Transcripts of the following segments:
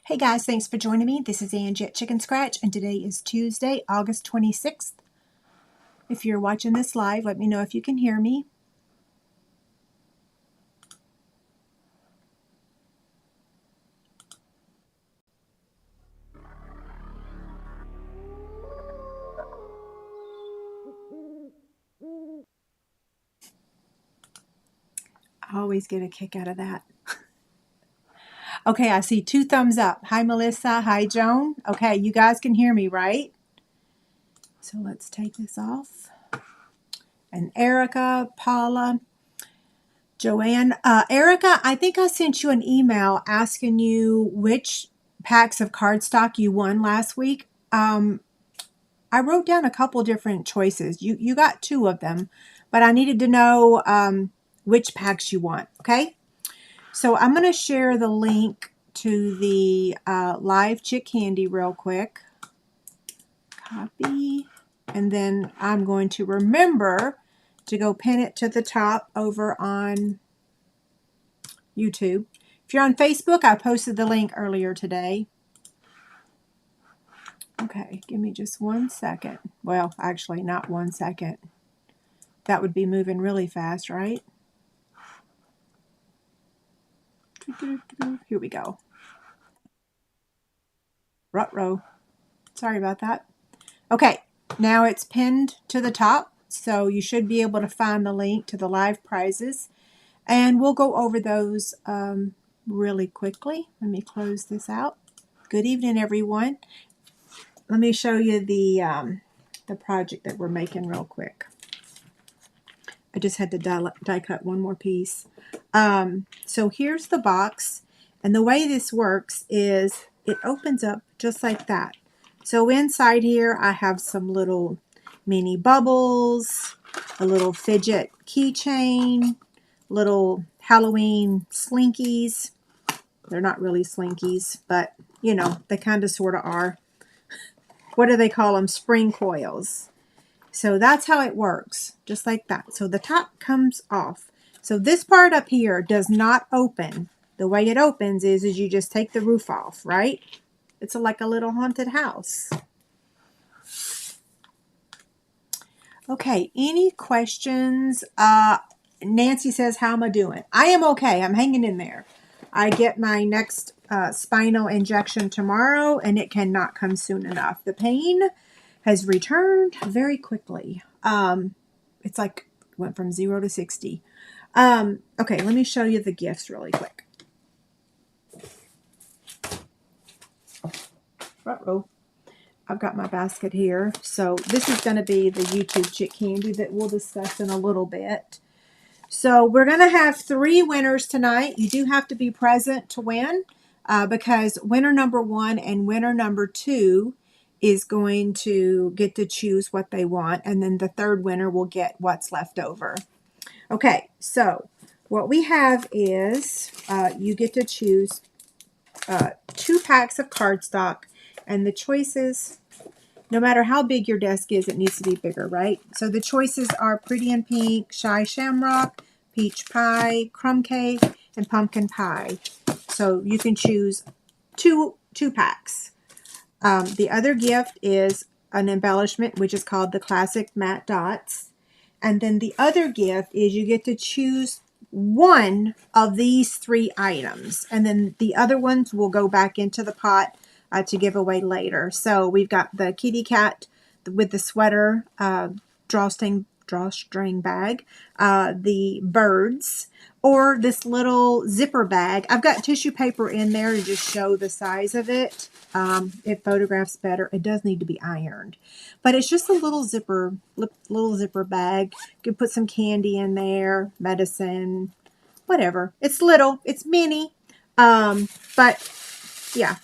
Hey guys, thanks for joining me. This is Angie at ChicnScratch, and today is Tuesday, August 26th. If you're watching this live, let me know if you can hear me. I always get a kick out of that. Okay, I see 2 thumbs up. Hi Melissa, hi Joan. Okay, you guys can hear me, right? So let's take this off. And Erica, Paula, Joanne. Erica, I think I sent you an email asking you which packs of cardstock you won last week. I wrote down a couple different choices. You got 2 of them, but I needed to know which packs you want, okay? So I'm going to share the link to the live Chick Candy real quick. Copy. And then I'm going to remember to go pin it to the top over on YouTube. If you're on Facebook, I posted the link earlier today. Okay, give me just 1 second. Well, actually, not 1 second. That would be moving really fast, right? Here we go. Ruh-roh. Sorry about that. Okay, now it's pinned to the top, so you should be able to find the link to the live prizes. And we'll go over those really quickly. Let me close this out. Good evening, everyone. Let me show you the project that we're making real quick. I just had to die cut one more piece. So here's the box, and the way this works is it opens up just like that. So inside here I have some little mini bubbles, a little fidget keychain, little Halloween slinkies. They're not really slinkies, but you know, they kind of sort of are. What do they call them? Spring coils. So that's how it works, just like that. So the top comes off. So this part up here does not open. The way it opens is you just take the roof off, right? It's like a little haunted house. Okay, any questions? Nancy says, how am I doing? I am okay. I'm hanging in there. I get my next spinal injection tomorrow, and it cannot come soon enough. The pain has returned very quickly. It's like went from 0 to 60. Okay, let me show you the gifts really quick. Uh-oh. I've got my basket here. So this is going to be the YouTube Chick Candy that we'll discuss in a little bit. So we're going to have 3 winners tonight. You do have to be present to win because winner number 1 and winner number 2 is going to get to choose what they want. And then the 3rd winner will get what's left over. Okay, so what we have is you get to choose 2 packs of cardstock. And the choices, no matter how big your desk is, it needs to be bigger, right? So the choices are Pretty in Pink, Shy Shamrock, Peach Pie, Crumb Cake, and Pumpkin Pie. So you can choose two packs. The other gift is an embellishment, which is called the Classic Matte Dots. And then the other gift is you get to choose one of these 3 items. And then the other ones will go back into the pot to give away later. So we've got the kitty cat with the sweater, drawstring bag, the birds, or this little zipper bag. I've got tissue paper in there to just show the size of it. It photographs better. It does need to be ironed, but it's just a little zipper bag. You can put some candy in there, medicine, whatever. It's little, it's mini, but yeah.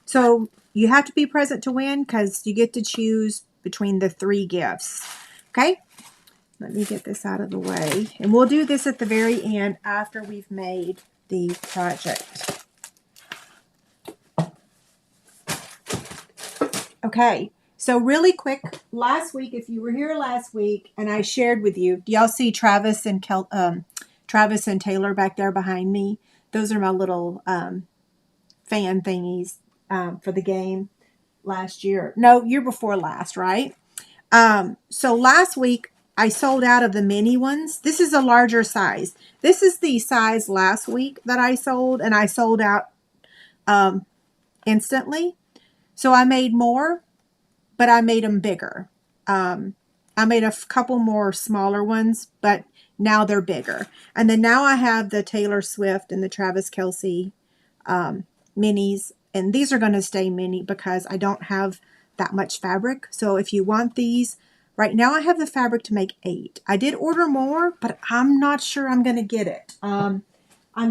So you have to be present to win because you get to choose between the 3 gifts. Okay, let me get this out of the way. And we'll do this at the very end after we've made the project. Okay, so really quick, last week, if you were here last week and I shared with you, do y'all see Travis and Taylor back there behind me? Those are my little fan thingies. for the game last year. No, year before last, right? So last week I sold out of the mini ones. This is a larger size. This is the size last week that I sold, and I sold out instantly. So I made more, but I made them bigger. I made a couple more smaller ones, but now they're bigger. And then now I have the Taylor Swift and the Travis Kelce minis. And these are going to stay mini because I don't have that much fabric. So if you want these, right now I have the fabric to make 8. I did order more, but I'm not sure I'm going to get it. I'm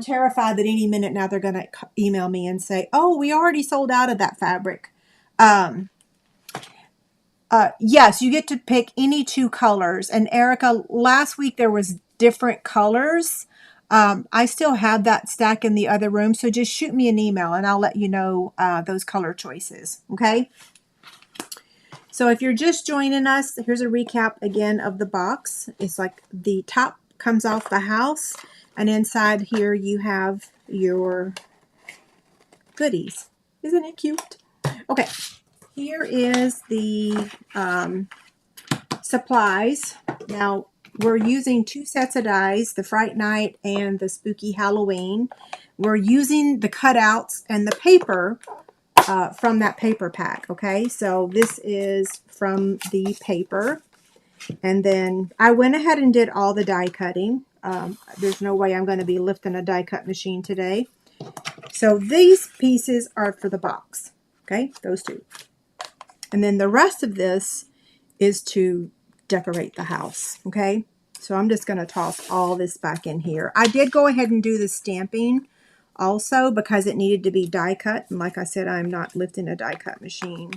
terrified that any minute now they're going to email me and say, oh, we already sold out of that fabric. Yes, you get to pick any 2 colors. And Erica, last week there was different colors. I still have that stack in the other room, so just shoot me an email and I'll let you know those color choices, okay? So if you're just joining us, here's a recap again of the box. It's like the top comes off the house, and inside here you have your goodies. Isn't it cute? Okay. Here is the supplies. Now, we're using 2 sets of dies, the Fright Night and the Spooky Halloween. We're using the cutouts and the paper from that paper pack, okay? So this is from the paper. And then I went ahead and did all the die cutting. There's no way I'm going to be lifting a die cut machine today. So these pieces are for the box, okay? Those 2. And then the rest of this is to decorate the house, okay? So I'm just going to toss all this back in here. I did go ahead and do the stamping also because it needed to be die cut. And like I said, I'm not lifting a die cut machine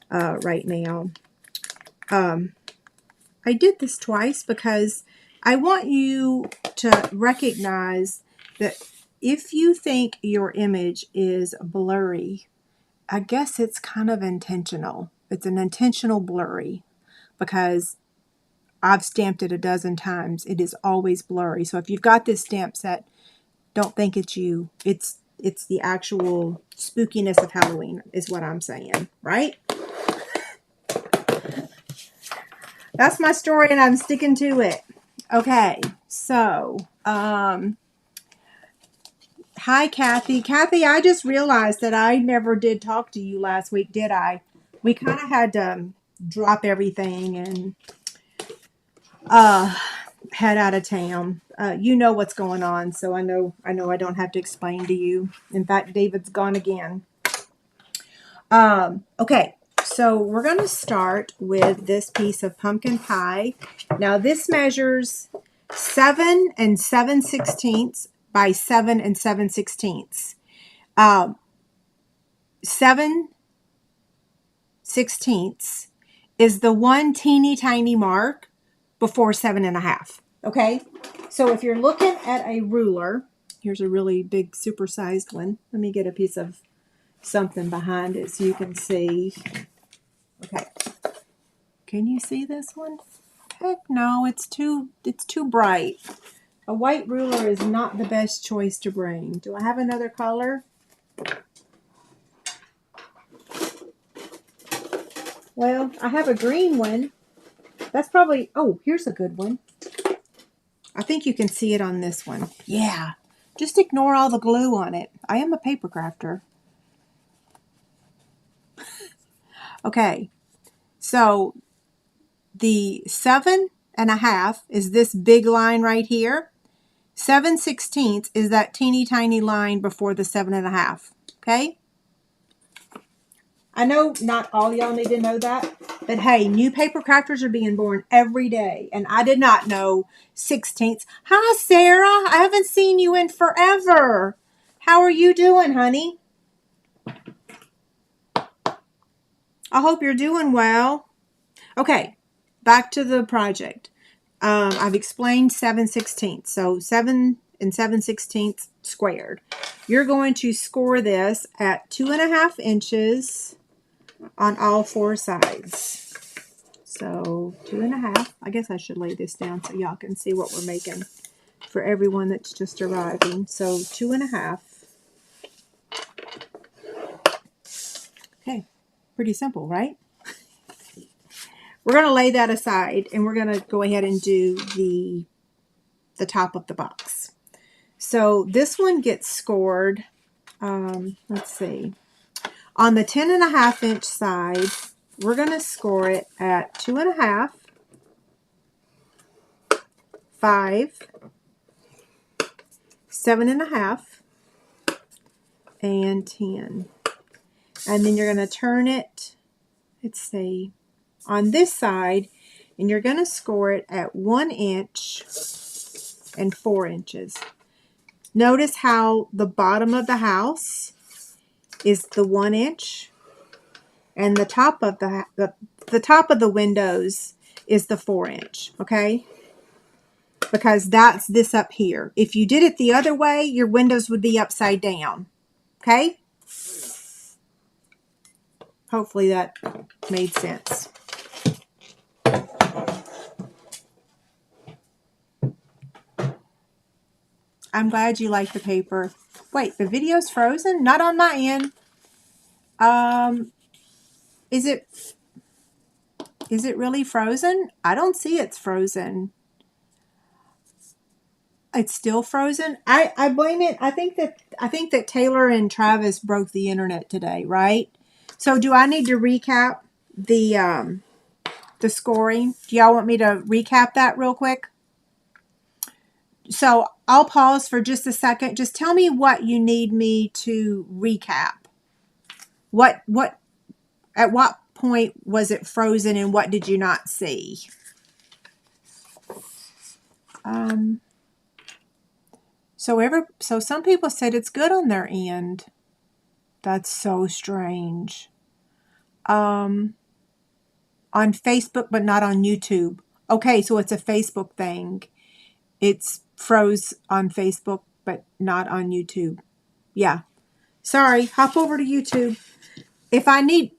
right now. I did this twice because I want you to recognize that if you think your image is blurry, I guess it's kind of intentional. It's an intentional blurry because I've stamped it a dozen times. It is always blurry. So if you've got this stamp set, don't think it's you. It's the actual spookiness of Halloween is what I'm saying, right? That's my story and I'm sticking to it. Okay, so hi, Kathy. Kathy, I just realized that I never did talk to you last week, did I? We kind of had to drop everything and head out of town. You know what's going on, so I know I don't have to explain to you. In fact, David's gone again. Okay, so we're going to start with this piece of pumpkin pie. Now, this measures 7 7/16 by 7 7/16. 7/16 is the one teeny tiny mark before 7 1/2. Okay, so if you're looking at a ruler, here's a really big supersized one. Let me get a piece of something behind it so you can see. Okay, can you see this one? Heck no, it's too bright. A white ruler is not the best choice to bring. Do I have another color? Well, I have a green one. That's probably, oh, here's a good one. I think you can see it on this one. Yeah, just ignore all the glue on it. I am a paper crafter. Okay, so the 7 1/2 is this big line right here. 7/16 is that teeny tiny line before the 7 1/2. Okay? I know not all y'all need to know that, but hey, new paper crafters are being born every day, and I did not know 16ths. Hi, Sarah. I haven't seen you in forever. How are you doing, honey? I hope you're doing well. Okay, back to the project. I've explained 7/16. So 7 7/16 squared. You're going to score this at 2 1/2 inches on all 4 sides. So 2 1/2. I guess I should lay this down so y'all can see what we're making for everyone that's just arriving. So 2 1/2. Okay, pretty simple, right? We're going to lay that aside and we're going to go ahead and do the top of the box. So this one gets scored, let's see, on the 10.5-inch side, we're going to score it at 2.5, 5, 7.5, and 10. And then you're going to turn it, let's see, on this side, and you're going to score it at 1 inch and 4 inches. Notice how the bottom of the house is the 1 inch, and the top of the top of the windows is the 4 inch. Okay, because that's this up here. If you did it the other way, your windows would be upside down. Okay, hopefully that made sense. I'm glad you like the paper. Wait, the video's frozen? Not on my end. Is it really frozen? I don't see it's frozen. It's still frozen. I blame it. I think that Taylor and Travis broke the internet today, right? So do I need to recap the scoring? Do y'all want me to recap that real quick? So I'll pause for just a second. Just tell me what you need me to recap. At what point was it frozen and what did you not see? So some people said it's good on their end. That's so strange. On Facebook, but not on YouTube. Okay, so it's a Facebook thing. It's froze on Facebook, but not on YouTube. Yeah. Sorry, hop over to YouTube. If I need...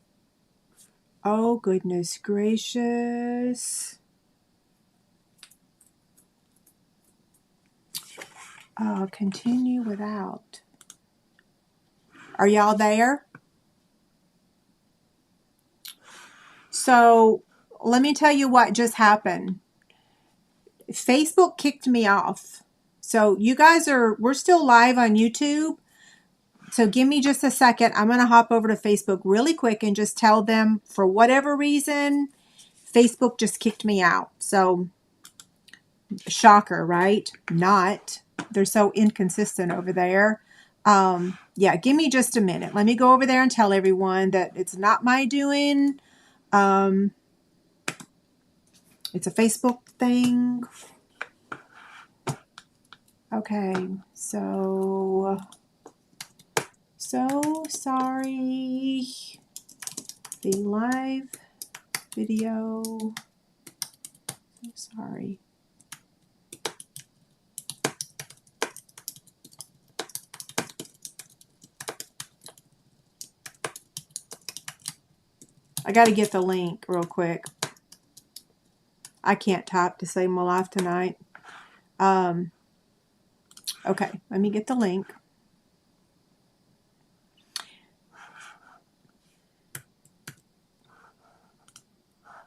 Oh, goodness gracious. Continue without. Are y'all there? So let me tell you what just happened. Facebook kicked me off. So you guys we're still live on YouTube. So give me just a second. I'm going to hop over to Facebook really quick and just tell them for whatever reason, Facebook just kicked me out. So shocker, right? Not. They're so inconsistent over there. Yeah, give me just a minute. Let me go over there and tell everyone that it's not my doing. It's a Facebook thing. Okay, so sorry. The live video. So sorry. I got to get the link real quick. I can't type to save my life tonight. Okay, let me get the link.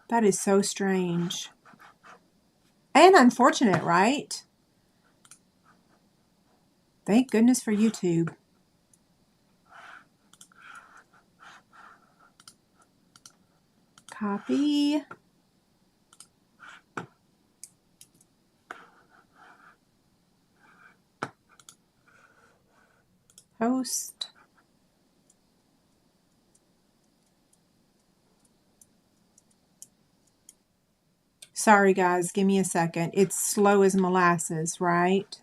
That is so strange. And unfortunate, right? Thank goodness for YouTube. Copy. Post. Sorry guys, give me a second. It's slow as molasses, right?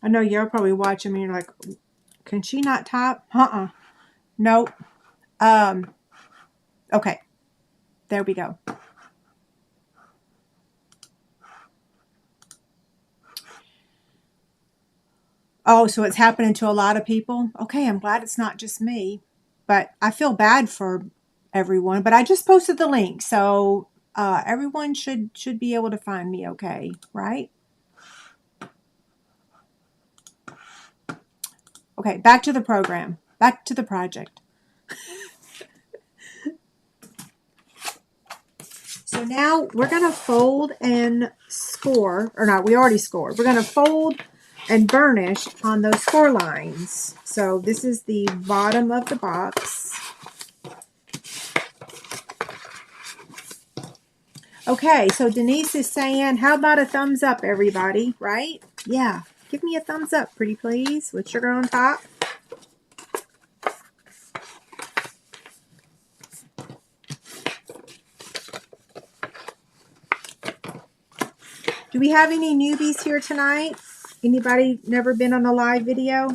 I know you're probably watching me and you're like, can she not type? Nope. Okay. There we go. Oh, so it's happening to a lot of people? Okay, I'm glad it's not just me. But I feel bad for everyone. But I just posted the link, so everyone should be able to find me okay, right? Okay, back to the program. Back to the project. So now we're going to fold and score, or not, we already scored. We're going to fold and burnish on those score lines. So this is the bottom of the box. Okay, so Denise is saying, how about a thumbs up, everybody, right? Yeah, give me a thumbs up, pretty please, with sugar on top. Do we have any newbies here tonight? Anybody never been on a live video?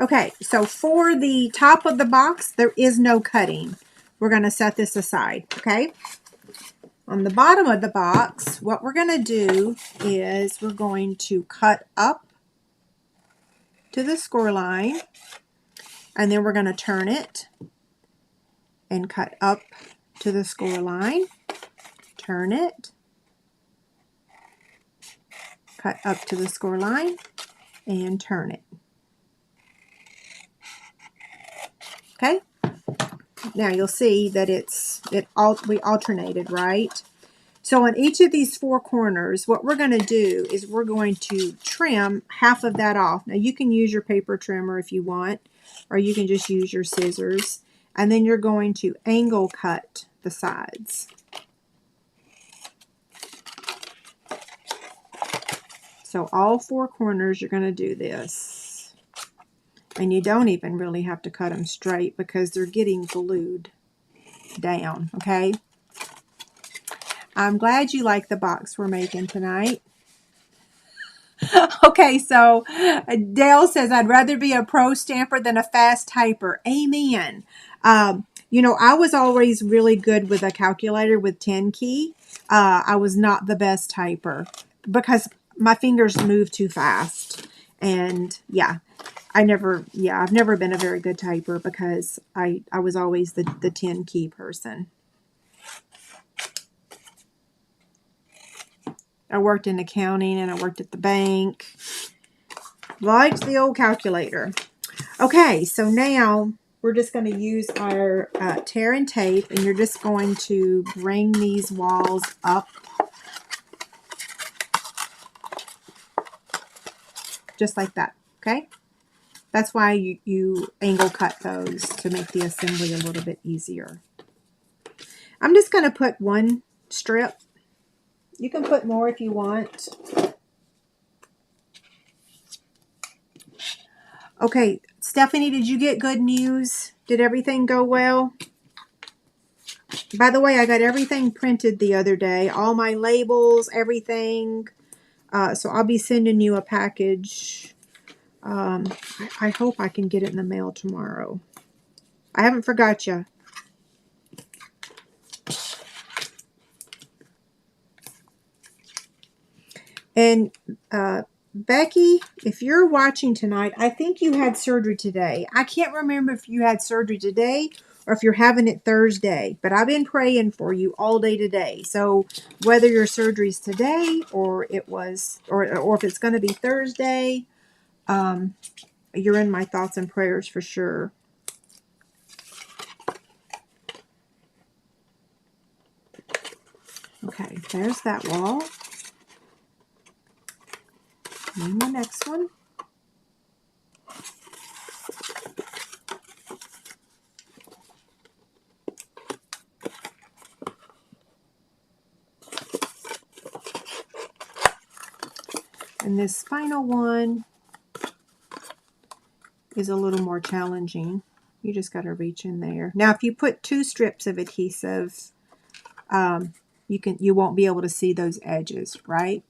Okay, so for the top of the box, there is no cutting. We're going to set this aside, okay? On the bottom of the box, what we're going to do is we're going to cut up to the score line, and then we're going to turn it and cut up to the score line, turn it, cut up to the score line, and turn it. Okay? Now you'll see that we alternated, right? So on each of these four corners, what we're going to do is we're going to trim half of that off. Now you can use your paper trimmer if you want, or you can just use your scissors. And then you're going to angle cut the sides. So all four corners you're going to do this. And you don't even really have to cut them straight because they're getting glued down, okay? I'm glad you like the box we're making tonight. Okay, so Dale says, I'd rather be a pro stamper than a fast typer. Amen. You know, I was always really good with a calculator with 10 key. I was not the best typer because my fingers move too fast. And yeah, I've never been a very good typer because I was always the 10 key person. I worked in accounting and I worked at the bank. Liked the old calculator. Okay, so now we're just going to use our tear and tape, and you're just going to bring these walls up. Just like that, okay? That's why you angle cut those, to make the assembly a little bit easier. I'm just going to put one strip. You can put more if you want. Okay, Stephanie, did you get good news? Did everything go well? By the way, I got everything printed the other day. All my labels, everything. So I'll be sending you a package. I hope I can get it in the mail tomorrow. I haven't forgot you. And Becky, if you're watching tonight, I think you had surgery today. I can't remember if you had surgery today or if you're having it Thursday, but I've been praying for you all day today. So whether your surgery's today or it was, or if it's going to be Thursday, you're in my thoughts and prayers for sure. Okay, there's that wall. And the next one. And this final one is a little more challenging. You just got to reach in there. Now, if you put 2 strips of adhesive, you won't be able to see those edges, right?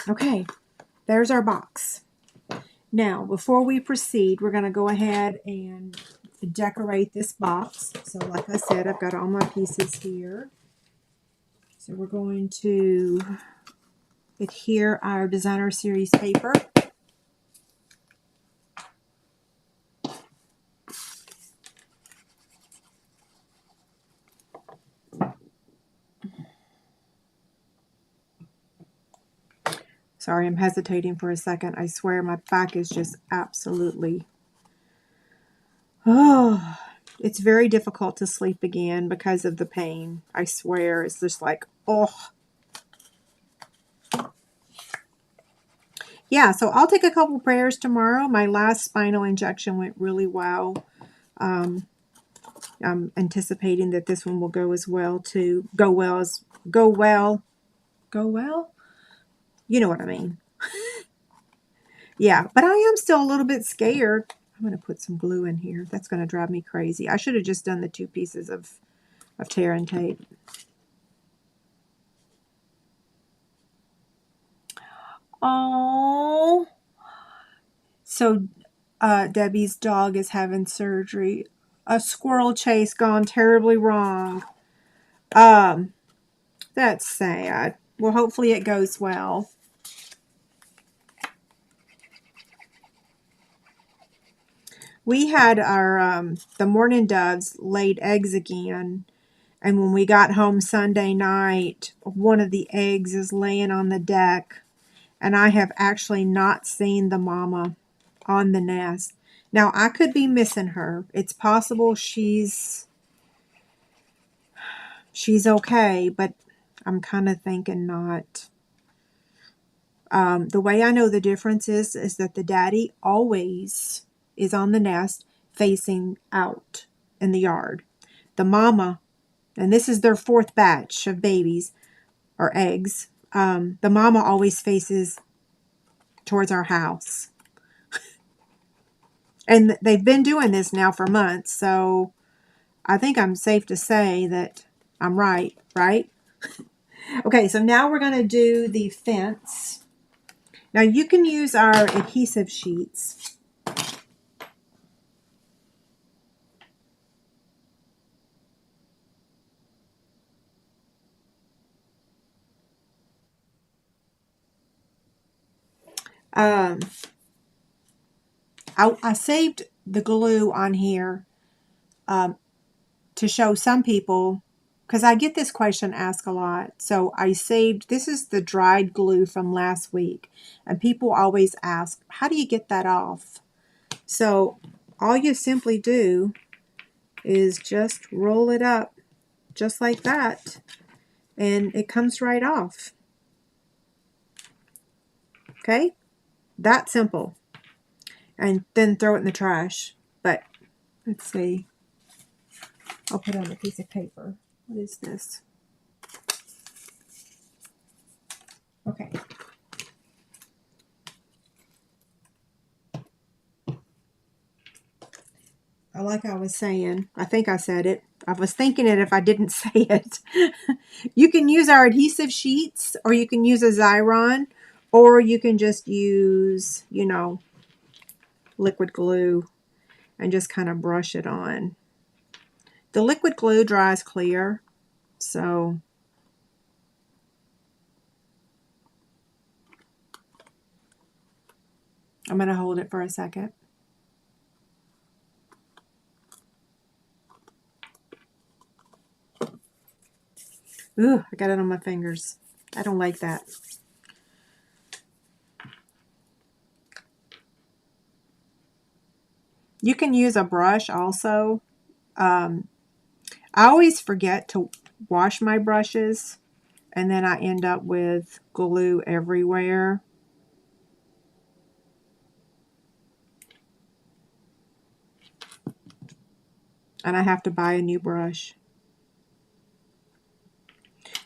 Okay, there's our box. Now, before we proceed, we're going to go ahead and decorate this box. So like I said, I've got all my pieces here. So we're going to adhere our designer series paper. Sorry, I'm hesitating for a second. I swear my back is just absolutely... Oh, it's very difficult to sleep again because of the pain. I swear, it's just like, oh. Yeah, so I'll take a couple prayers tomorrow. My last spinal injection went really well. I'm anticipating that this one will go as well too. Go well. You know what I mean. Yeah, but I am still a little bit scared. I'm going to put some glue in here. That's going to drive me crazy. I should have just done the 2 pieces of tear and tape. Oh. So Debbie's dog is having surgery. A squirrel chase gone terribly wrong. That's sad. Well, hopefully it goes well. We had our the mourning doves laid eggs again, and when we got home Sunday night, one of the eggs is laying on the deck, and I have actually not seen the mama on the nest. Now, I could be missing her. It's possible she's okay, but I'm kind of thinking not. The way I know the difference is that the daddy always is on the nest facing out in the yard. The mama, and this is their 4th batch of babies or eggs, the mama always faces towards our house. And they've been doing this now for months, so I think I'm safe to say that I'm right? Okay, so now we're going to do the fence. Now you can use our adhesive sheets. I saved the glue on here to show some people, because I get this question asked a lot. So I saved, this is the dried glue from last week. And people always ask, how do you get that off? So all you simply do is just roll it up just like that. And it comes right off. Okay? That simple. And then throw it in the trash. But let's see. I'll put it on a piece of paper. What is this? Okay. Like I was saying, I think I said it. I was thinking it if I didn't say it. You can use our adhesive sheets, or you can use a Xyron, or you can just use, you know, liquid glue and just kind of brush it on. The liquid glue dries clear, so I'm going to hold it for a second. Ooh, I got it on my fingers. I don't like that. You can use a brush also. I always forget to wash my brushes, and then I end up with glue everywhere. And I have to buy a new brush.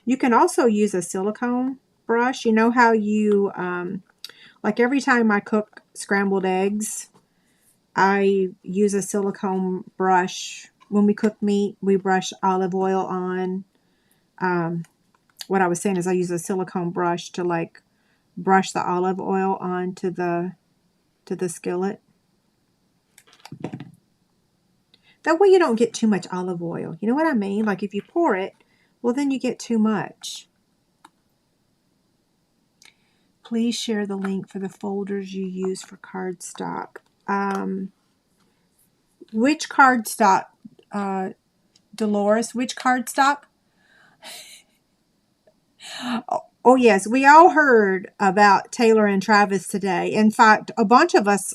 You can also use a silicone brush. You know how you, like every time I cook scrambled eggs, I use a silicone brush. When we cook meat, we brush olive oil on. What I was saying is I use a silicone brush to like brush the olive oil onto the skillet. That way you don't get too much olive oil. You know what I mean? Like if you pour it, well then you get too much. Please share the link for the folders you use for cardstock. Which cardstock, Dolores? Which cardstock? Oh, yes. We all heard about Taylor and Travis today. In fact, a bunch of us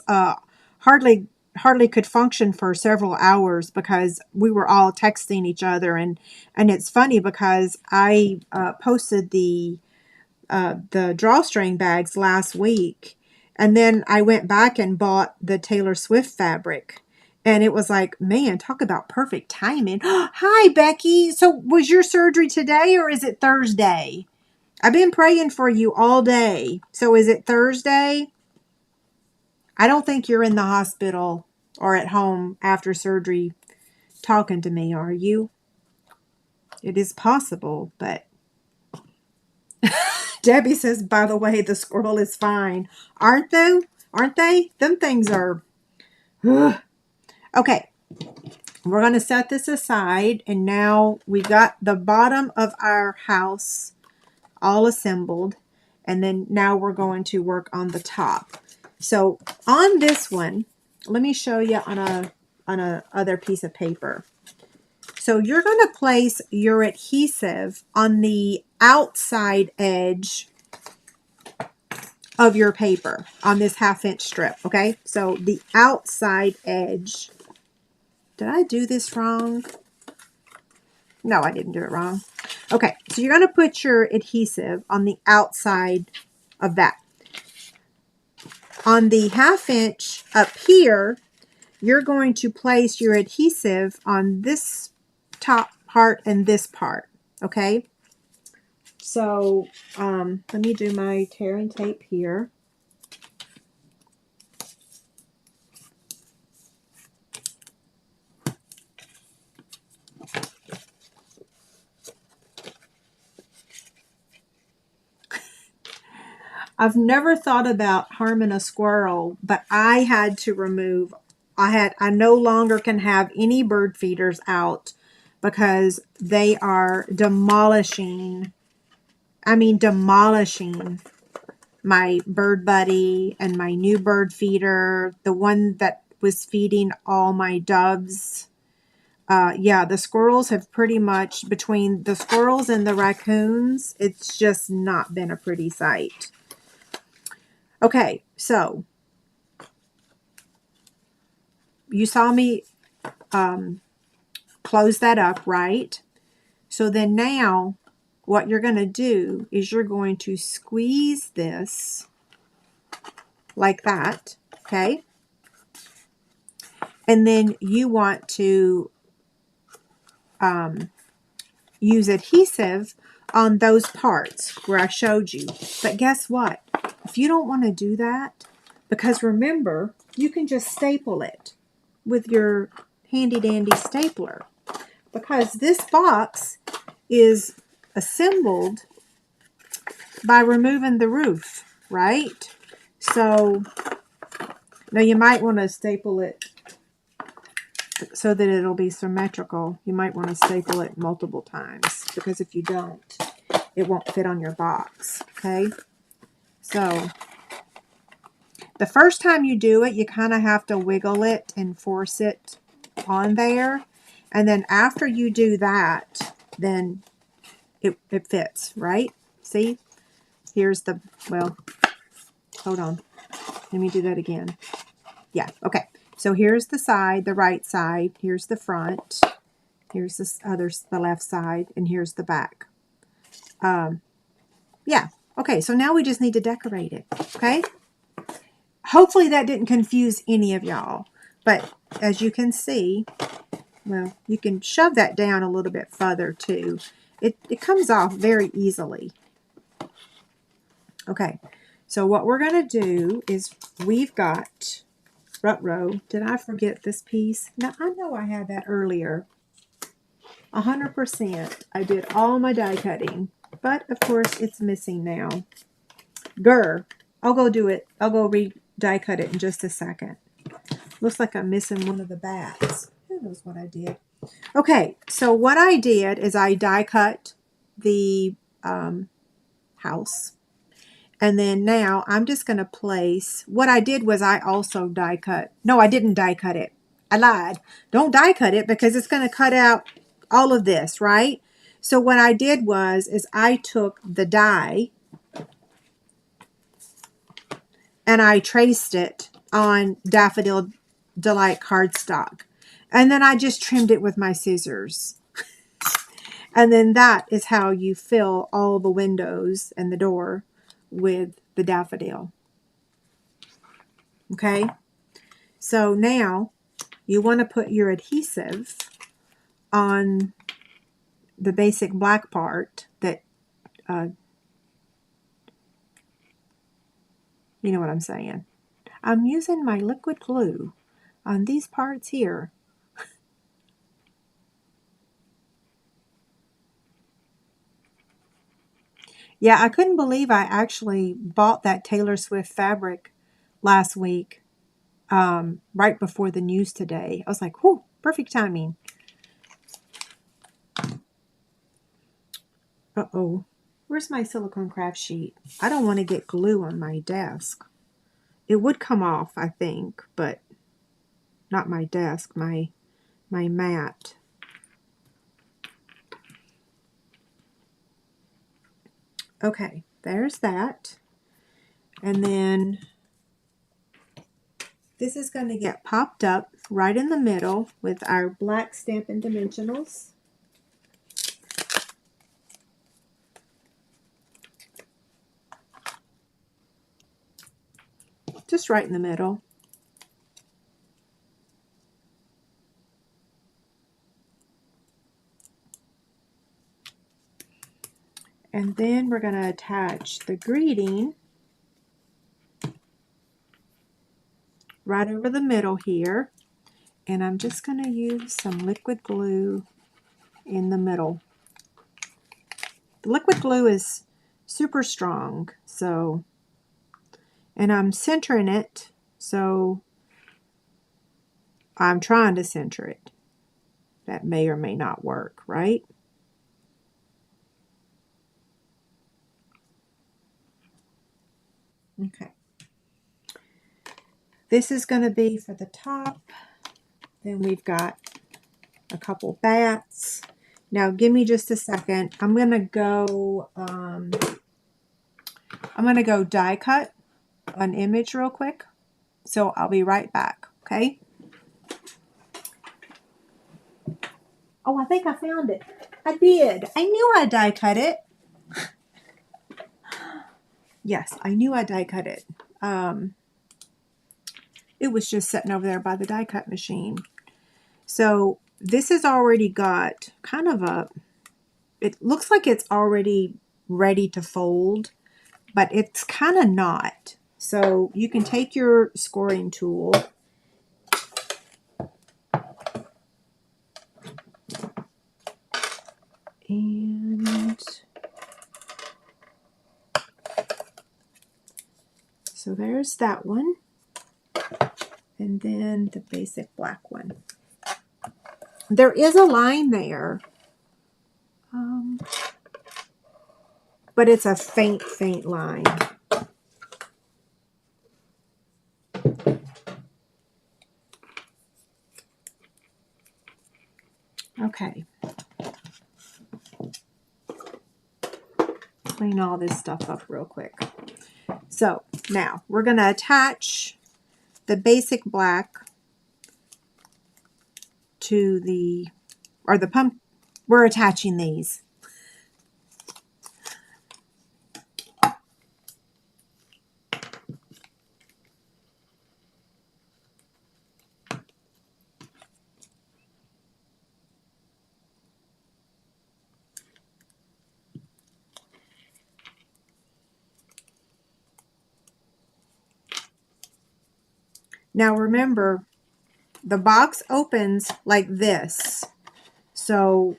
hardly could function for several hours because we were all texting each other. And it's funny because I posted the drawstring bags last week, and then I went back and bought the Taylor Swift fabric, and it was like, man, talk about perfect timing. Hi, Becky. So was your surgery today or is it Thursday? I've been praying for you all day. So is it Thursday? I don't think you're in the hospital or at home after surgery talking to me, are you? It is possible, but Debbie says, by the way, the squirrel is fine. Aren't they? Aren't they? Them things are... Okay. We're going to set this aside. And now we got the bottom of our house all assembled. And then now we're going to work on the top. So on this one, let me show you on a other piece of paper. So you're going to place your adhesive on the outside edge of your paper on this 1/2 inch strip, okay? So the outside edge. Did I do this wrong? No, I didn't do it wrong. Okay, so you're going to put your adhesive on the outside of that. On the 1/2 inch up here, you're going to place your adhesive on this top part and this part, okay? So let me do my tearing tape here. I've never thought about harming a squirrel, but I had to remove, I no longer can have any bird feeders out because they are demolishing my bird buddy and my new bird feeder, the one that was feeding all my doves. Yeah, the squirrels have pretty much, between the squirrels and the raccoons, it's just not been a pretty sight. Okay, so you saw me close that up, right? So then now what you're going to do is you're going to squeeze this like that, okay? And then you want to use adhesive on those parts where I showed you. But guess what? If you don't want to do that, because remember, you can just staple it with your handy dandy stapler, because this box is assembled by removing the roof, right? So now you might want to staple it so that it'll be symmetrical. You might want to staple it multiple times, because if you don't, it won't fit on your box, okay? So the first time you do it, you kind of have to wiggle it and force it on there. And then after you do that, then it fits, right? See? Here's the, well, hold on. Let me do that again. Yeah, okay. So here's the side, the right side. Here's the front. Here's the left side. And here's the back. Yeah. Okay, so now we just need to decorate it, okay? Hopefully that didn't confuse any of y'all. But as you can see, well, you can shove that down a little bit further too. It comes off very easily. Okay, so what we're going to do is we've got, ruh-roh, did I forget this piece? Now, I know I had that earlier. 100%. I did all my die cutting. But, of course, it's missing now. Grr. I'll go do it. I'll go die cut it in just a second. Looks like I'm missing one of the bats. who knows what I did. Okay, so what I did is I die cut the house. And then now I'm just going to place, what I did was I also die cut. No, I didn't die cut it. I lied. Don't die cut it because it's going to cut out all of this, right? So what I did is I took the die and I traced it on Daffodil Delight cardstock. And then I just trimmed it with my scissors. And then that is how you fill all the windows and the door with the daffodil. Okay? So now you want to put your adhesive on the basic black part that, you know what I'm saying. I'm using my liquid glue on these parts here. Yeah, I couldn't believe I actually bought that Taylor Swift fabric last week, right before the news today. I was like, whew, perfect timing. Uh-oh. Where's my silicone craft sheet? I don't want to get glue on my desk. It would come off, I think, but not my desk, my mat. Okay, there's that. And then this is going to get popped up right in the middle with our black Stampin' Dimensionals. Just right in the middle. And then we're going to attach the greeting right over the middle here. And I'm just going to use some liquid glue in the middle. The liquid glue is super strong, so, and I'm centering it, so I'm trying to center it. That may or may not work, right? Okay. This is going to be for the top. Then we've got a couple bats. Now give me just a second. I'm going to go die cut an image real quick. So I'll be right back, okay? Oh, I think I found it. I did. I knew I die cut it. Yes, I knew I die cut it. It was just sitting over there by the die cut machine. So this has already got kind of a, it looks like it's already ready to fold, but it's kind of not. So you can take your scoring tool and so there's that one. And then the basic black one. There is a line there, but it's a faint, faint line. Okay. Clean all this stuff up real quick. So now we're going to attach the basic black to the, or the pump, we're attaching these. Now remember, the box opens like this. So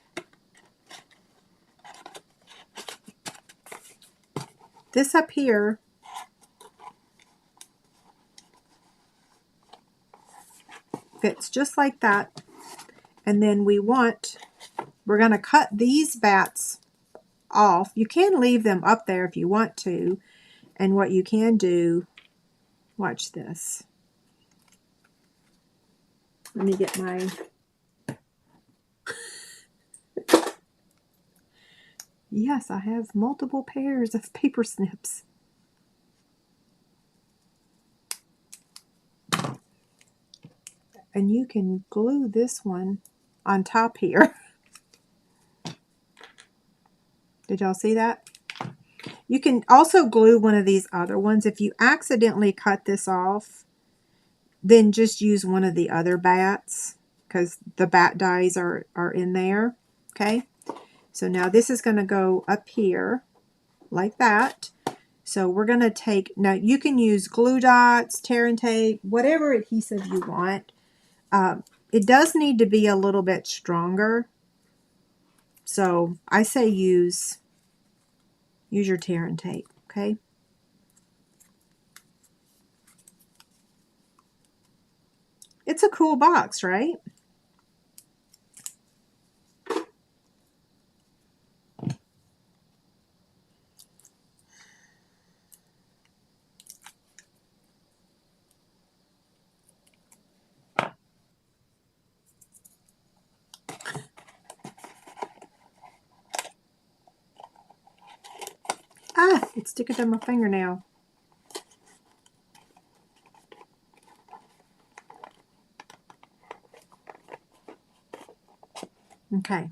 this up here fits just like that. And then we're going to cut these bats off. You can leave them up there if you want to. And what you can do, watch this. Let me get my... Yes, I have multiple pairs of paper snips. And you can glue this one on top here. Did y'all see that? You can also glue one of these other ones. If you accidentally cut this off, then just use one of the other bats because the bat dies are in there. Okay, so now this is going to go up here like that. So we're going to take, now you can use glue dots, tear and tape, whatever adhesive you want. It does need to be a little bit stronger. So I say use your tear and tape, okay? It's a cool box, right? Ah, it's sticking to my fingernail. Okay.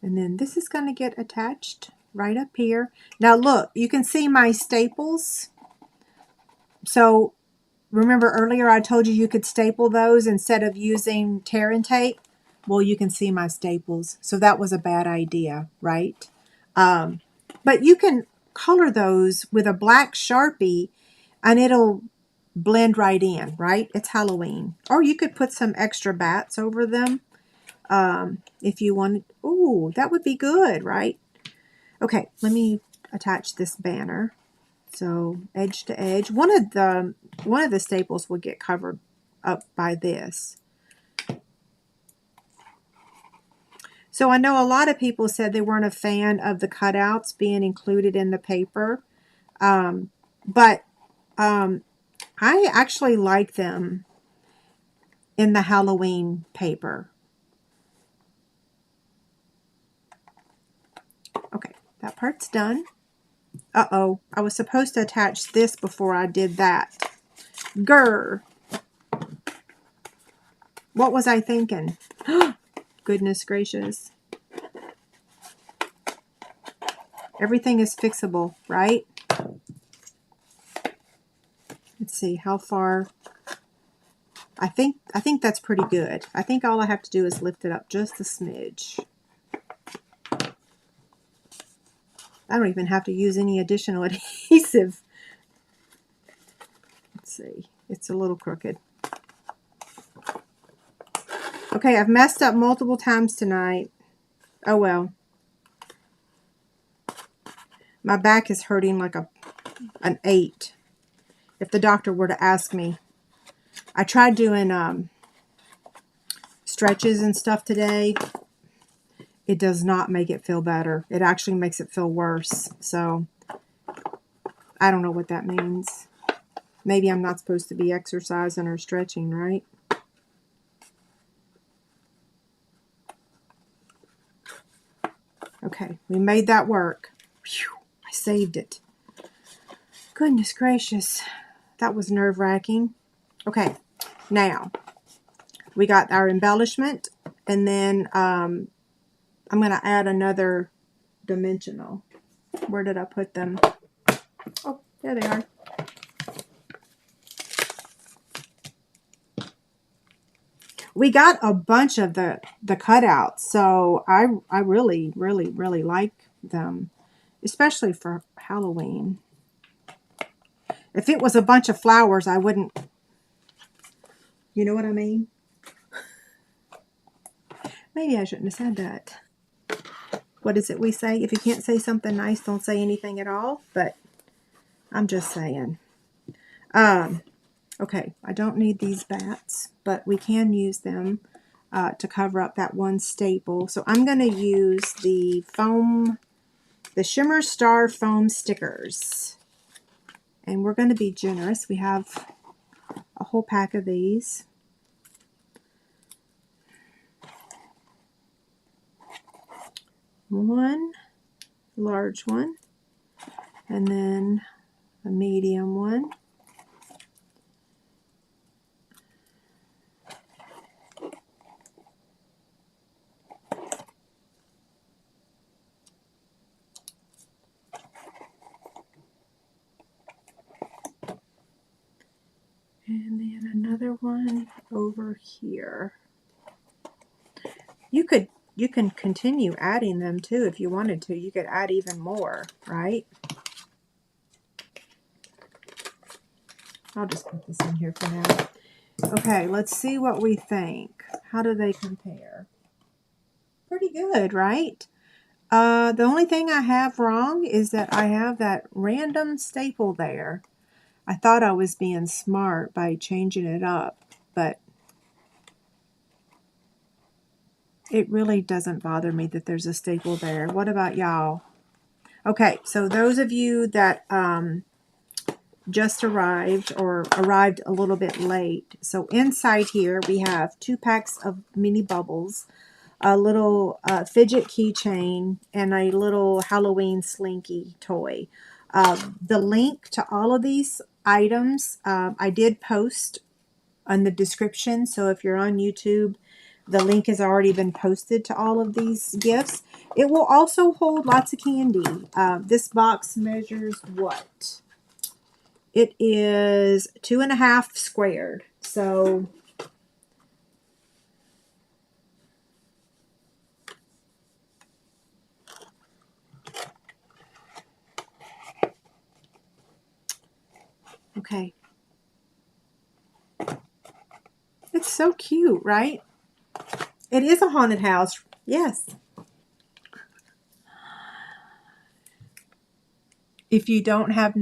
And then this is going to get attached right up here. Now look, you can see my staples. So remember earlier I told you you could staple those instead of using tear and tape? Well, you can see my staples. So that was a bad idea, right? But you can color those with a black Sharpie and it'll blend right in, right? It's Halloween. Or you could put some extra bats over them if you wanted. Ooh, that would be good, right? Okay, let me attach this banner. So edge to edge. One of the staples will get covered up by this. So I know a lot of people said they weren't a fan of the cutouts being included in the paper. But I actually like them in the Halloween paper. Okay, that part's done. Uh-oh, I was supposed to attach this before I did that. Grr. What was I thinking? Goodness gracious. Everything is fixable, right? Let's see how far. I think that's pretty good. I think all I have to do is lift it up just a smidge. I don't even have to use any additional adhesive. Let's see. It's a little crooked. Okay, I've messed up multiple times tonight. Oh well. My back is hurting like an 8. If the doctor were to ask me. I tried doing stretches and stuff today. It does not make it feel better. It actually makes it feel worse. So, I don't know what that means. Maybe I'm not supposed to be exercising or stretching, right? Okay, we made that work. Whew, I saved it. Goodness gracious. That was nerve-wracking. Okay, now, we got our embellishment, and then I'm going to add another dimensional. Where did I put them? Oh, there they are. We got a bunch of the cutouts, so I really, really, really like them, especially for Halloween. If it was a bunch of flowers, I wouldn't, you know what I mean? Maybe I shouldn't have said that. What is it we say? If you can't say something nice, don't say anything at all. But I'm just saying. Okay, I don't need these bats, but we can use them to cover up that one staple. So I'm going to use the Shimmer Star foam stickers. And we're going to be generous. We have a whole pack of these. One large one, and then a medium one. And then another one over here. You can continue adding them too if you wanted to. You could add even more, right? I'll just put this in here for now. Okay, let's see what we think. How do they compare? Pretty good, right? The only thing I have wrong is that I have that random staple there. I thought I was being smart by changing it up, but it really doesn't bother me that there's a staple there. What about y'all? Okay, so those of you that just arrived or arrived a little bit late. So inside here we have 2 packs of mini bubbles, a little fidget keychain, and a little Halloween slinky toy. The link to all of these items I did post on the description. So if you're on YouTube, the link has already been posted to all of these gifts. It will also hold lots of candy. This box measures what? It is 2.5 squared. So okay. It's so cute, right? It is a haunted house. Yes. If you don't have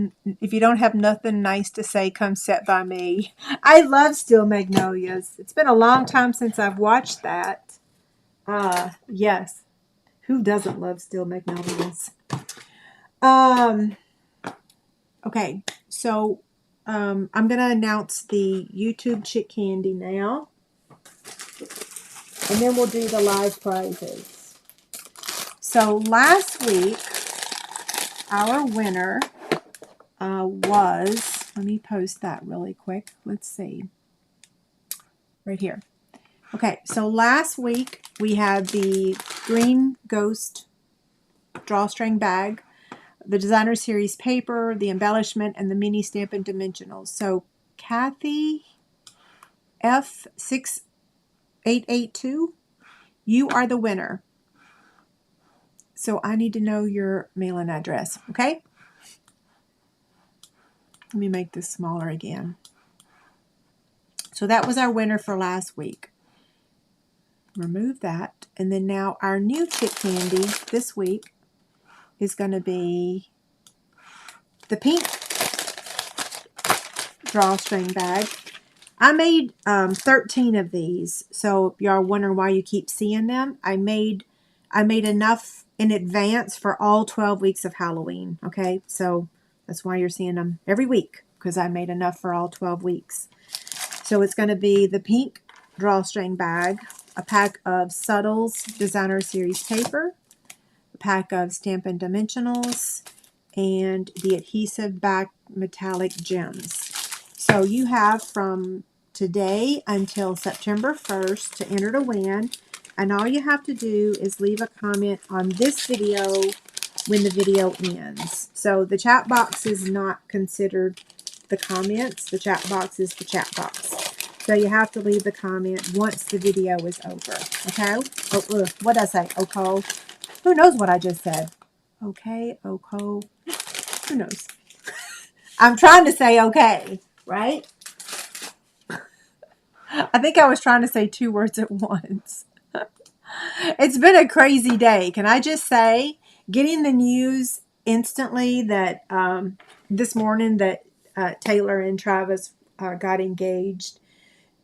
nothing nice to say, come sit by me. I love Steel Magnolias. It's been a long time since I've watched that. Yes. Who doesn't love Steel Magnolias? Okay, so I'm going to announce the YouTube Chick Candy now. And then we'll do the live prizes. So last week, our winner was, let me post that really quick. Let's see. Right here. Okay, so last week we had the Green Ghost drawstring bag, the Designer Series paper, the embellishment, and the mini Stampin' Dimensionals. So Kathy F6882, you are the winner. So I need to know your mailing address, okay? Let me make this smaller again. So that was our winner for last week. Remove that. And then now our new Chick Candy this week is going to be the pink drawstring bag. I made 13 of these. So if y'all wondering why you keep seeing them, I made enough in advance for all 12 weeks of Halloween. Okay, so that's why you're seeing them every week, because I made enough for all 12 weeks. So it's going to be the pink drawstring bag, a pack of Subtles Designer Series paper, a pack of Stampin' Dimensionals, and the adhesive back metallic gems. So you have from today until September 1st to enter to win. And all you have to do is leave a comment on this video when the video ends. So the chat box is not considered the comments. The chat box is the chat box. So you have to leave the comment once the video is over. Okay? Oh, what did I say? Okay. Who knows what I just said? Okay, okay. Who knows? I'm trying to say okay, right? I think I was trying to say 2 words at once. It's been a crazy day. Can I just say, getting the news instantly that this morning that Taylor and Travis got engaged,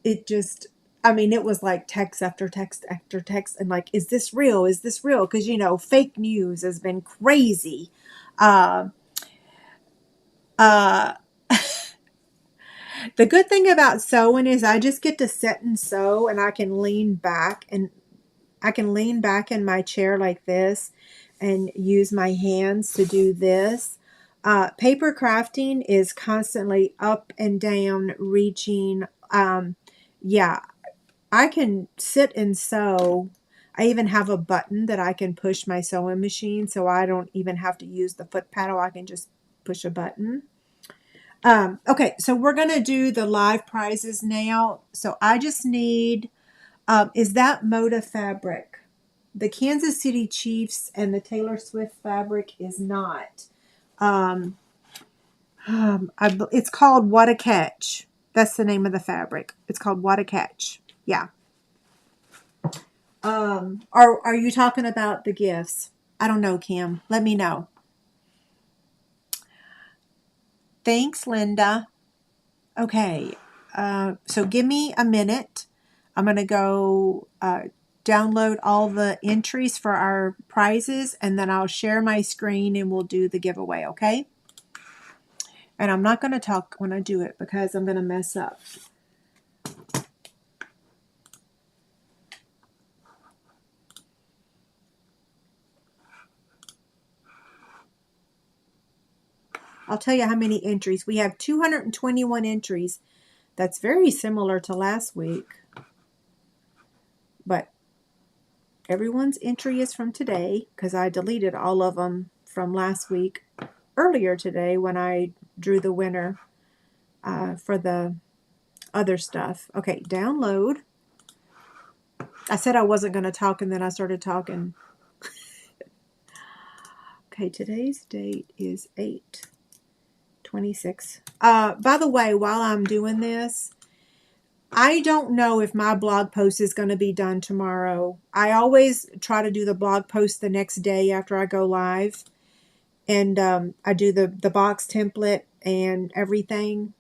it just, I mean, it was like text after text after text, and like, is this real? Is this real? Because, you know, fake news has been crazy. Uh, uh, the good thing about sewing is I just get to sit and sew, and I can lean back, and I can lean back in my chair like this and use my hands to do this. Paper crafting is constantly up and down, reaching. Yeah, I can sit and sew. I even have a button that I can push my sewing machine, so I don't even have to use the foot paddle. I can just push a button. Okay, so we're going to do the live prizes now. So I just need, is that Moda fabric? The Kansas City Chiefs and the Taylor Swift fabric is not. It's called What a Catch. That's the name of the fabric. It's called What a Catch. Yeah. Are you talking about the gifts? I don't know, Kim. Let me know. Thanks, Linda. Okay. So give me a minute. I'm going to go download all the entries for our prizes, and then I'll share my screen and we'll do the giveaway, okay? And I'm not going to talk when I do it because I'm going to mess up. I'll tell you how many entries. We have 221 entries. That's very similar to last week. But everyone's entry is from today because I deleted all of them from last week earlier today when I drew the winner for the other stuff. Okay, download. I said I wasn't going to talk, and then I started talking. Okay, today's date is 8/26. By the way, while I'm doing this, I don't know if my blog post is going to be done tomorrow. I always try to do the blog post the next day after I go live. And I do the box template and everything.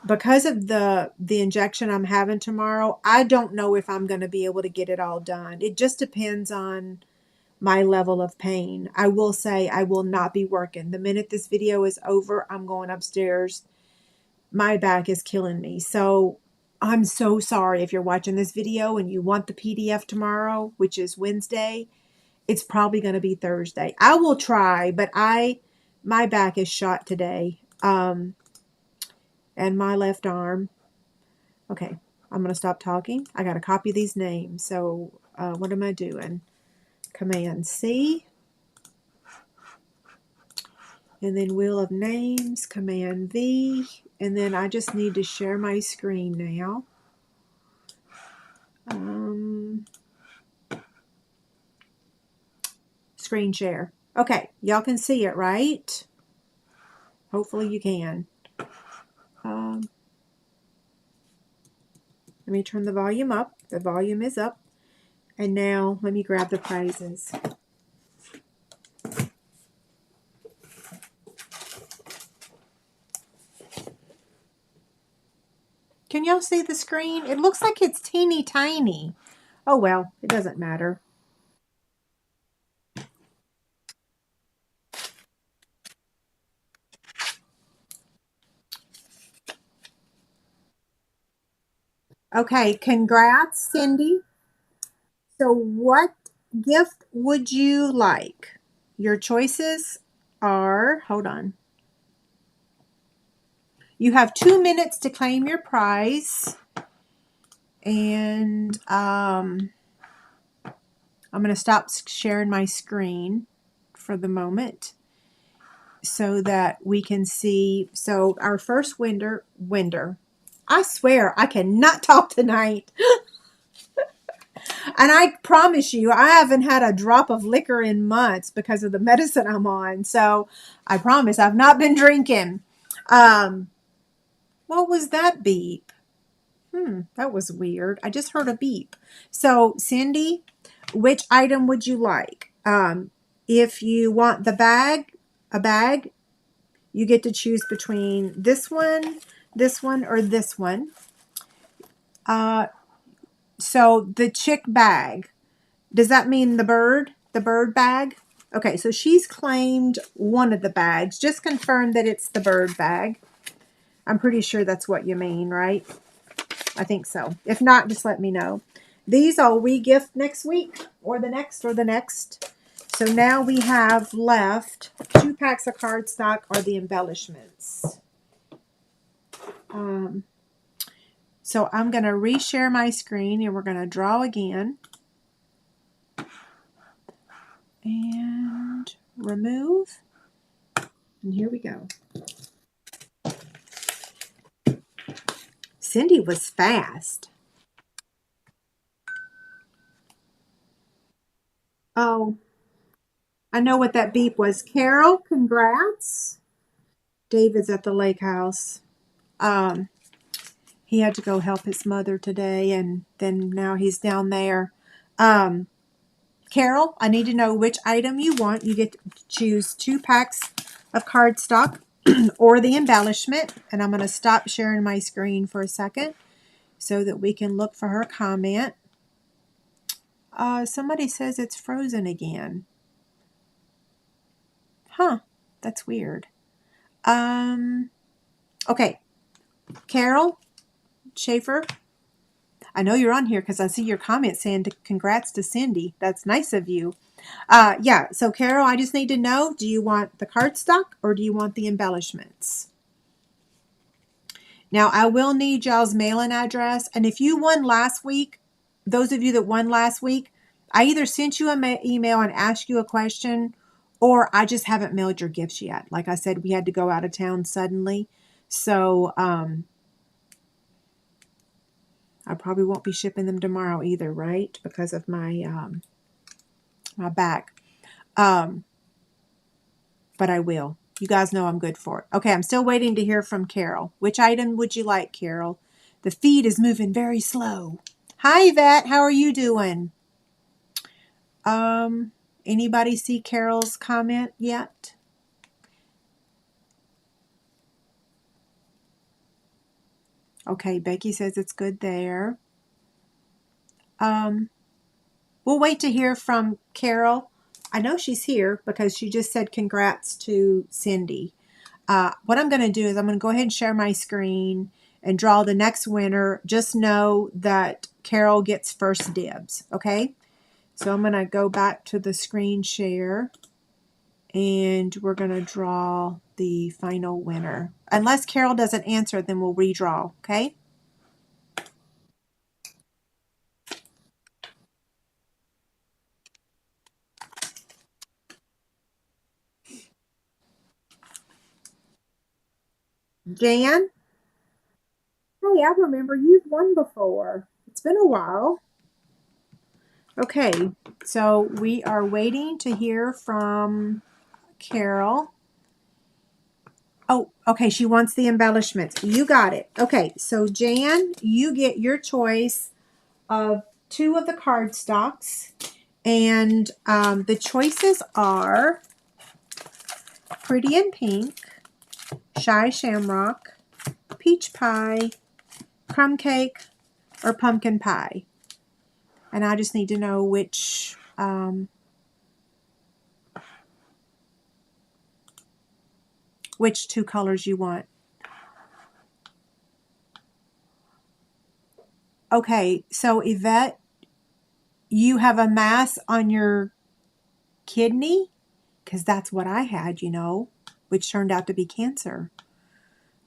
Because of the injection I'm having tomorrow, I don't know if I'm going to be able to get it all done. It just depends on my level of pain. I will say I will not be working. The minute this video is over, I'm going upstairs. My back is killing me. So I'm so sorry if you're watching this video and you want the PDF tomorrow, which is Wednesday. It's probably going to be Thursday. I will try, but my back is shot today. And my left arm. Okay, I'm going to stop talking. I got to copy these names. So what am I doing? Command C. And then Wheel of Names, Command V. And then I just need to share my screen now. Screen share. Okay, y'all can see it, right? Hopefully you can. Let me turn the volume up. The volume is up. And now let me grab the prizes. Can y'all see the screen? It looks like it's teeny tiny. Oh well, it doesn't matter. Okay, congrats, Cindy. So what gift would you like? Your choices are, hold on. You have 2 minutes to claim your prize. And I'm going to stop sharing my screen for the moment so that we can see. So our first winner. I swear I cannot talk tonight. And I promise you, I haven't had a drop of liquor in months because of the medicine I'm on. So I promise I've not been drinking. What was that beep? That was weird. I just heard a beep. So Cindy, which item would you like? If you want a bag, you get to choose between this one, this one or this one. So the chick bag, does that mean the bird bag? Okay, so she's claimed one of the bags. Just confirm that it's the bird bag. I'm pretty sure that's what you mean, right? I think so. If not, just let me know. These I'll re-gift next week or the next or the next. So now we have left 2 packs of cardstock or the embellishments. So I'm going to reshare my screen and we're going to draw again. And remove. And here we go. Cindy was fast. Oh, I know what that beep was. Carol, congrats. David's at the lake house. He had to go help his mother today, and then now he's down there. Carol, I need to know which item you want. You get to choose 2 packs of cardstock or the embellishment. And I'm going to stop sharing my screen for a second so that we can look for her comment. Somebody says it's frozen again. Huh, that's weird. Okay, Carol Schaefer, I know you're on here because I see your comment saying congrats to Cindy. That's nice of you. Yeah, so Carol, I just need to know, do you want the cardstock or do you want the embellishments? Now, I will need y'all's mailing address. And if you won last week, those of you that won last week, I either sent you an email and asked you a question, or I just haven't mailed your gifts yet. Like I said, we had to go out of town suddenly. So, I probably won't be shipping them tomorrow either, right? Because of my my back. But I will. You guys know I'm good for it. Okay, I'm still waiting to hear from Carol. Which item would you like, Carol? The feed is moving very slow. Hi, Yvette. How are you doing? Anybody see Carol's comment yet? Okay, Becky says it's good there. We'll wait to hear from Carol. I know she's here because she just said congrats to Cindy. What I'm going to do is I'm going to go ahead and share my screen and draw the next winner. Just know that Carol gets first dibs, okay? So I'm going to go back to the screen share and we're going to draw the final winner. Unless Carol doesn't answer, then we'll redraw, okay? Jan? Hey, I remember you've won before. It's been a while. Okay, so we are waiting to hear from Carol. Oh, okay, she wants the embellishments. You got it. Okay, so Jan, you get your choice of 2 of the cardstocks. And the choices are Pretty in Pink, Shy Shamrock, Peach Pie, Crumb Cake, or Pumpkin Pie. And I just need to know which which 2 colors you want. Okay, so Yvette, you have a mass on your kidney? Because that's what I had, you know, which turned out to be cancer.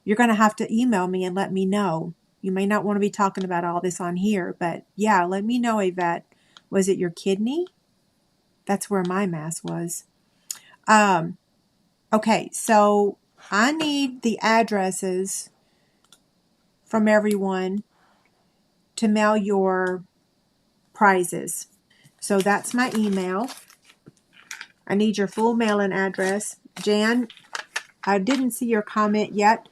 You're going to have to email me and let me know. You may not want to be talking about all this on here, but yeah, let me know, Yvette. Was it your kidney? That's where my mass was. Okay, so I need the addresses from everyone to mail your prizes. So that's my email. I need your full mailing address. Jan, I didn't see your comment yet.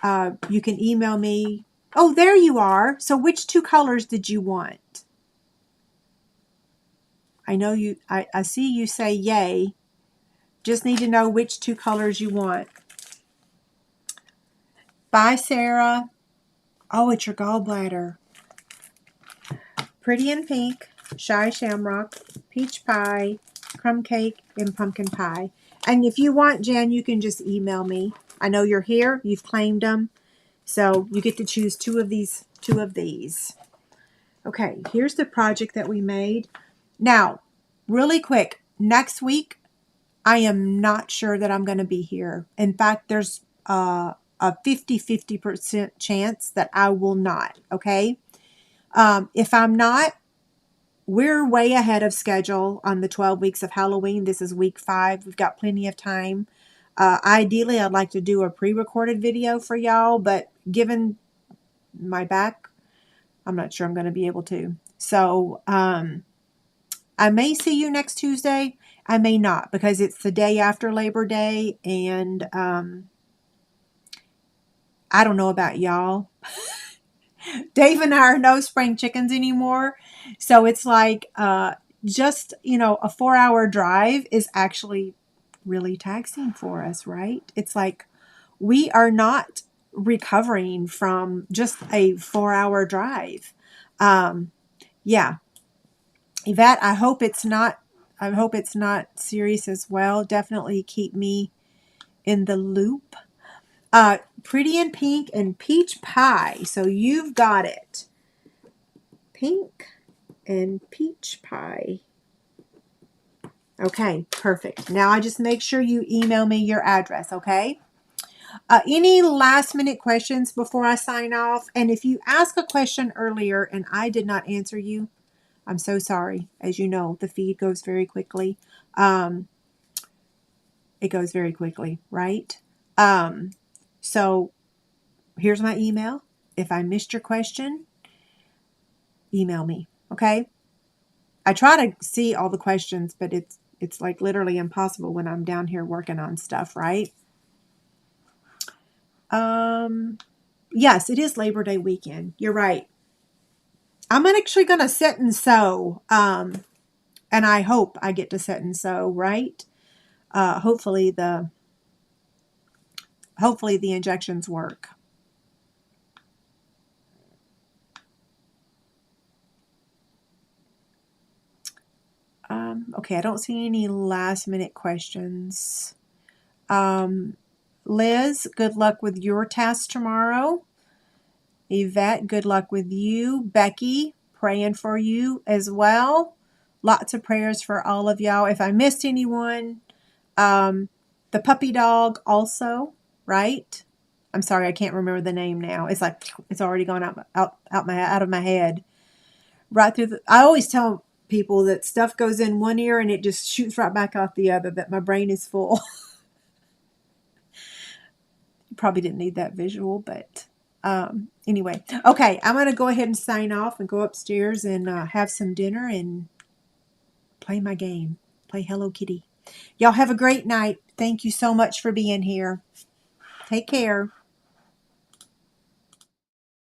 You can email me. Oh, there you are. So which 2 colors did you want? I know you, I see you say yay. Just need to know which 2 colors you want. Bye, Sarah. Oh, it's your gallbladder. Pretty in Pink, Shy Shamrock, Peach Pie, Crumb Cake, and Pumpkin Pie. And if you want, Jen, you can just email me. I know you're here. You've claimed them. So you get to choose two of these. Okay, here's the project that we made. Now, really quick, next week, I am not sure that I'm going to be here. In fact, there's a 50% chance that I will not, okay? If I'm not, we're way ahead of schedule on the 12 weeks of Halloween. This is week 5. We've got plenty of time. Ideally, I'd like to do a pre-recorded video for y'all, but given my back, I'm not sure I'm going to be able to. So, I may see you next Tuesday. I may not, because it's the day after Labor Day, and I don't know about y'all. Dave and I are no spring chickens anymore. So it's like just, a 4-hour drive is actually really taxing for us, right? It's like we are not recovering from just a 4-hour drive. Yeah. Yvette, I hope it's not serious as well. Definitely keep me in the loop. Pretty in Pink and Peach Pie. So you've got it. Pink and Peach Pie. Okay, perfect. Now I just make sure you email me your address, okay? Any last minute questions before I sign off? And if you ask a question earlier and I did not answer you, I'm so sorry. As you know, the feed goes very quickly. It goes very quickly, right? So here's my email. If I missed your question, email me, okay? I try to see all the questions, but it's like literally impossible when I'm down here working on stuff, right? Yes, it is Labor Day weekend. You're right. I'm actually going to sit and sew, and I hope I get to sit and sew, right? Hopefully the injections work. Okay, I don't see any last minute questions. Liz, good luck with your task tomorrow. Yvette, good luck with you. Becky, praying for you as well. Lots of prayers for all of y'all. If I missed anyone, the puppy dog also, right? I'm sorry, I can't remember the name now. It's like it's already gone out of my head. Right through I always tell people that stuff goes in one ear and it just shoots right back out the other, that my brain is full. You probably didn't need that visual, but anyway. Okay, I'm going to go ahead and sign off and go upstairs and have some dinner and play my game. Play Hello Kitty. Y'all have a great night. Thank you so much for being here. Take care.